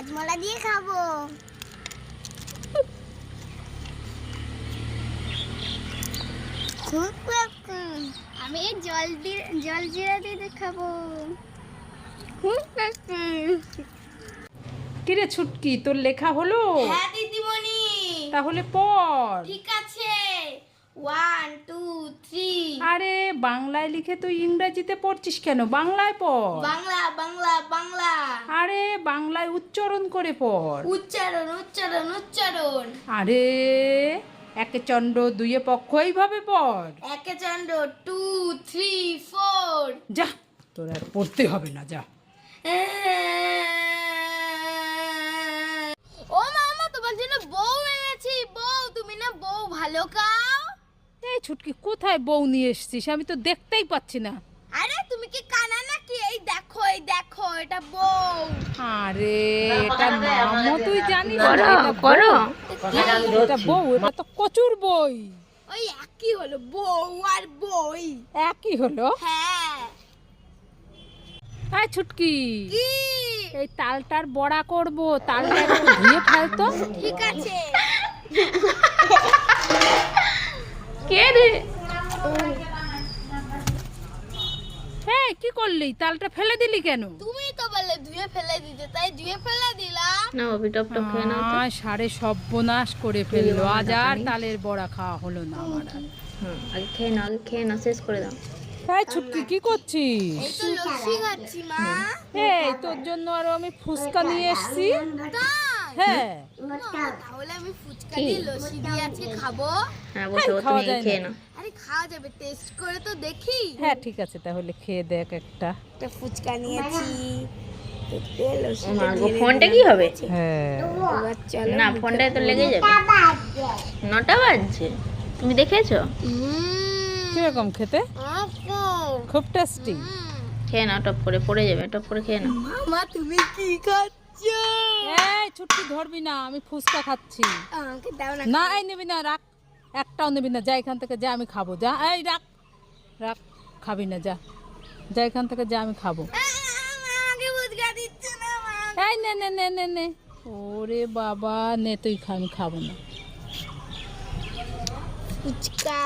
হজমলা দিয়ে খাবো। আমি জল জিরা দিয়ে খাবো। কিরে ছুটকি, তোর লেখা হলো? হ্যাঁ দিদিমণি। তাহলে পড়। ঠিক আছে, 1 2 3। আরে বাংলায় লিখে তুই ইংরেজিতে পড়ছিস কেন? বাংলায় পড়। বাংলা বাংলা বাংলা। আরে বাংলায় উচ্চারণ করে পড়। উচ্চারণ উচ্চারণ উচ্চারণ। আরে একে চন্ড দুইয়ে পক্ষ, এইভাবে পড়। একে চন্ড 2 3 4। যা, তোর আর পড়তে হবে না, যা। ও মামা, তোমার জন্য বউ এনেছি। বউ, তুমি না বউ ভালো খাও। এই ছুটকি, কোথায় বউ নিয়ে এসেছিস? আমি তো দেখতেই পাচ্ছি না। আরে তুমি কি কানা নাকি? এই দেখো এটা বউ। আরে এটা নামও তুই জানিস না? করো এটা করো বউ। এটা বউ, এটা তো কচুর বই। ওই একই হলো, বউ আর বই। একই হলো। হ্যাঁ। এই ছুটকি, কি? এই তালটার বড়া করব, তালটা একটু ধুয়ে ফেলতো। ঠিক আছে। কে রে? এই কি করলি? তালটা ফেলে দিলি কেন? তুমি তো বলে ধুয়ে ফেলে দিতে, তাই ধুয়ে ফেলে দিলাম। না বাবি, টপ টপ খেয়ে নাও তো। সাড়ে সর্বনাশ করে ফেললো। আজ আর তালের বড়া খাওয়া হলো না আমার আর। আগে খেয়ে নাও, আগে খেয়ে নাও, শেষ করে দাও। এই ছুটকি, কি করছিস? এই তো লস্যি খাচ্ছি মা। এই তোর জন্য আরো আমি ফুচকা নিয়ে এসেছি। তাই? হ্যাঁ, না, তাহলে আমি ফুচকা দিয়ে লস্যি দিয়ে আজকে খাবো। হ্যাঁ বসে বসে খাওয়া তুমি যায় খেয়ে না। নাও। আরে খাওয়া যাবে, টেস্ট করে তো দেখি। হ্যাঁ ঠিক আছে, তাহলে খেয়ে দেখ একটা। একটা ফুচকা নিয়েছি। মাগো, ফোনটা কি হবে? হ্যাঁ, এবার চলো। না, ফোনটায় তো লেগে যাবে। 9টা বাজছে, তুমি দেখেছো? কিরকম খেতে? খুব টেস্টি। খেয়ে নাও, টপ করে পড়ে যাবে, টপ করে খেয়ে নাও। মামা তুমি কি খাচ্ছ? এই ছুটকি, ধরবি না, আমি ফুচকা খাচ্ছি। আমাকে দাও না। না, এই নিবি না, রাখ। একটাও নিবি না, যা এখান থেকে, যা, আমি খাবো, যা। এই রাখ রাখ, খাবি না, যা যা এখান থেকে, যা, আমি খাবো। আমাকে ফুচকা দিচ্ছে না মা। এই নে নে নে নে নে। ওরে বাবা, নে তুই খা, আমি খাবো না। ফুচকা।